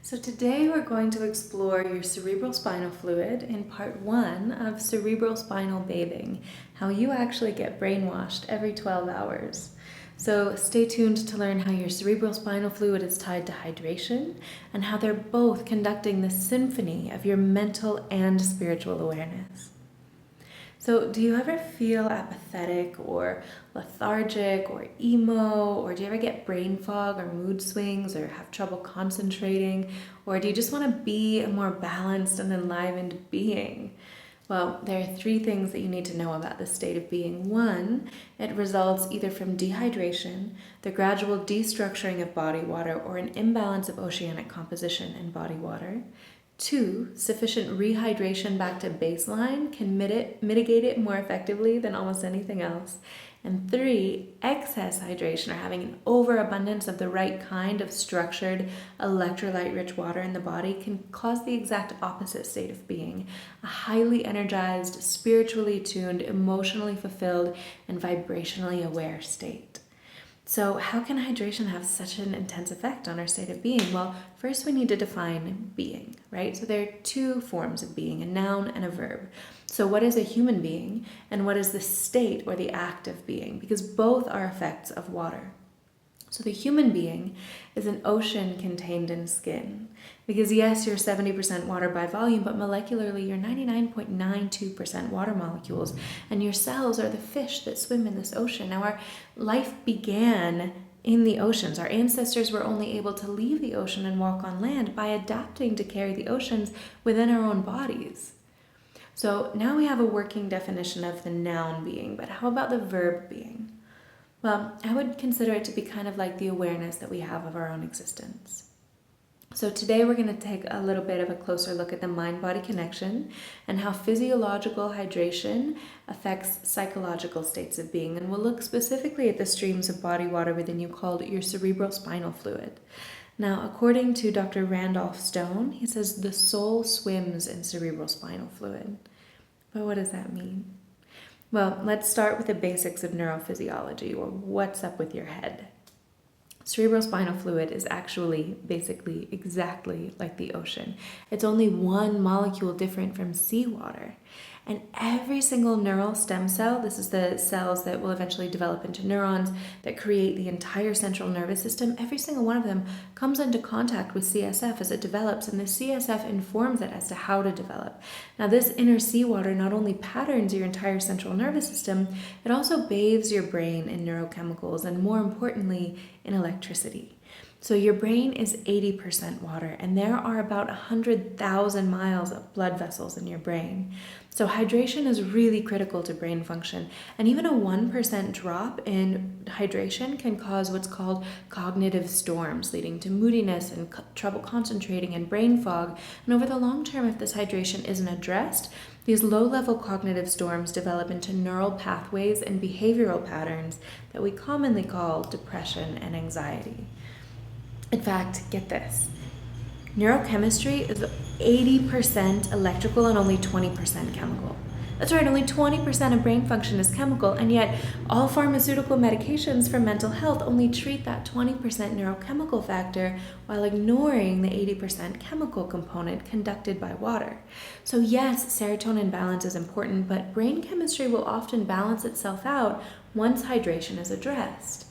So today we're going to explore your cerebrospinal fluid in part 1 of cerebrospinal bathing, how you actually get brainwashed every 12 hours. So stay tuned to learn how your cerebrospinal fluid is tied to hydration and how they're both conducting the symphony of your mental and spiritual awareness. So do you ever feel apathetic or lethargic or emo, or do you ever get brain fog or mood swings or have trouble concentrating, or do you just want to be a more balanced and enlivened being? Well, there are 3 things that you need to know about this state of being. 1, it results either from dehydration, the gradual destructuring of body water, or an imbalance of oceanic composition in body water. 2, sufficient rehydration back to baseline can mitigate it more effectively than almost anything else. And 3, excess hydration, or having an overabundance of the right kind of structured, electrolyte-rich water in the body, can cause the exact opposite state of being: a highly energized, spiritually tuned, emotionally fulfilled, and vibrationally aware state. So how can hydration have such an intense effect on our state of being? Well, first we need to define being, right? So there are 2 forms of being, a noun and a verb. So what is a human being, and what is the state or the act of being? Because both are effects of water. So the human being is an ocean contained in skin. Because yes, you're 70% water by volume, but molecularly you're 99.92% water molecules, and your cells are the fish that swim in this ocean. Now our life began in the oceans. Our ancestors were only able to leave the ocean and walk on land by adapting to carry the oceans within our own bodies. So now we have a working definition of the noun being, but how about the verb being? Well, I would consider it to be kind of like the awareness that we have of our own existence. So today we're going to take a little bit of a closer look at the mind-body connection and how physiological hydration affects psychological states of being. And we'll look specifically at the streams of body water within you called your cerebrospinal fluid. Now, according to Dr. Randolph Stone, he says the soul swims in cerebrospinal fluid. But what does that mean? Well, let's start with the basics of neurophysiology, or what's up with your head. Cerebrospinal fluid is actually basically exactly like the ocean. It's only 1 molecule different from seawater. And every single neural stem cell, this is the cells that will eventually develop into neurons that create the entire central nervous system, every single one of them comes into contact with CSF as it develops, and the CSF informs it as to how to develop. Now this inner seawater not only patterns your entire central nervous system, it also bathes your brain in neurochemicals, and more importantly, in electricity. So your brain is 80% water, and there are about 100,000 miles of blood vessels in your brain. So hydration is really critical to brain function, and even a 1% drop in hydration can cause what's called cognitive storms, leading to moodiness and trouble concentrating and brain fog. And over the long term, if this hydration isn't addressed, these low-level cognitive storms develop into neural pathways and behavioral patterns that we commonly call depression and anxiety. In fact, get this, neurochemistry is 80% electrical and only 20% chemical. That's right, only 20% of brain function is chemical, and yet all pharmaceutical medications for mental health only treat that 20% neurochemical factor while ignoring the 80% chemical component conducted by water. So yes, serotonin balance is important, but brain chemistry will often balance itself out once hydration is addressed.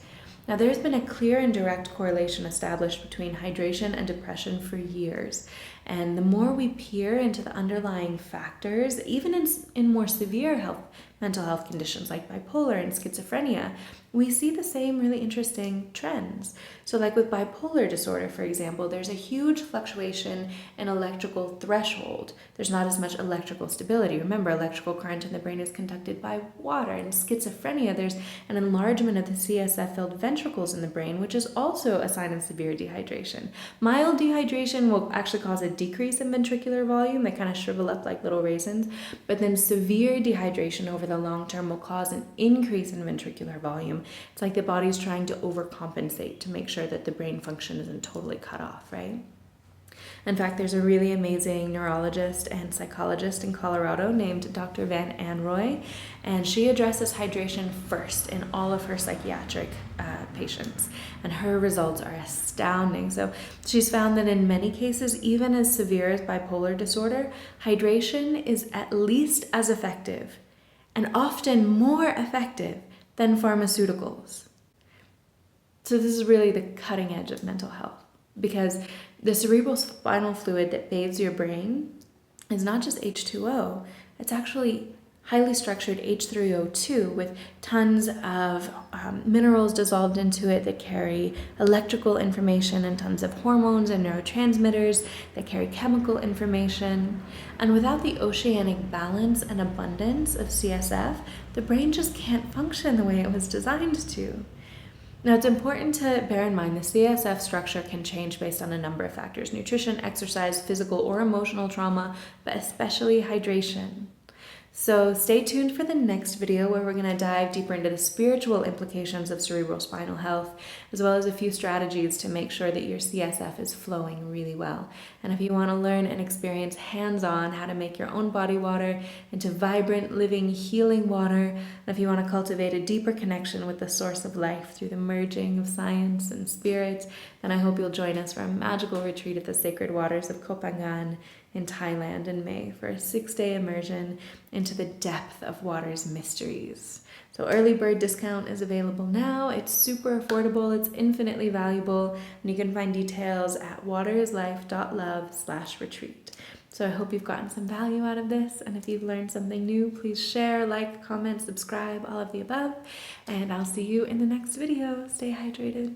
Now, there's been a clear and direct correlation established between hydration and depression for years. And the more we peer into the underlying factors, even in more severe mental health conditions like bipolar and schizophrenia, we see the same really interesting trends. So like with bipolar disorder, for example, there's a huge fluctuation in electrical threshold. There's not as much electrical stability. Remember, electrical current in the brain is conducted by water. In schizophrenia, there's an enlargement of the CSF-filled ventricles in the brain, which is also a sign of severe dehydration. Mild dehydration will actually cause a decrease in ventricular volume. They kind of shrivel up like little raisins. But then severe dehydration over the long term will cause an increase in ventricular volume. It's like the body's trying to overcompensate to make sure that the brain function isn't totally cut off, right? In fact, there's a really amazing neurologist and psychologist in Colorado named Dr. Van Anroy, and she addresses hydration first in all of her psychiatric patients, and her results are astounding. So she's found that in many cases, even as severe as bipolar disorder, hydration is at least as effective and often more effective than pharmaceuticals. So this is really the cutting edge of mental health, because the cerebral spinal fluid that bathes your brain is not just H2O, it's actually highly structured H3O2 with tons of minerals dissolved into it that carry electrical information, and tons of hormones and neurotransmitters that carry chemical information. And without the oceanic balance and abundance of CSF, the brain just can't function the way it was designed to. Now, it's important to bear in mind the CSF structure can change based on a number of factors: nutrition, exercise, physical or emotional trauma, but especially hydration. So stay tuned for the next video, where we're going to dive deeper into the spiritual implications of cerebrospinal health, as well as a few strategies to make sure that your CSF is flowing really well. And if you want to learn and experience hands-on how to make your own body water into vibrant, living, healing water, and if you want to cultivate a deeper connection with the source of life through the merging of science and spirit, then I hope you'll join us for a magical retreat at the sacred waters of Koh Phangan in Thailand in May for a 6-day immersion into the depth of water's mysteries. So early bird discount is available now. It's super affordable, it's infinitely valuable, and you can find details at waterislife.love/retreat. So I hope you've gotten some value out of this, and if you've learned something new, please share, like, comment, subscribe, all of the above, and I'll see you in the next video. Stay hydrated.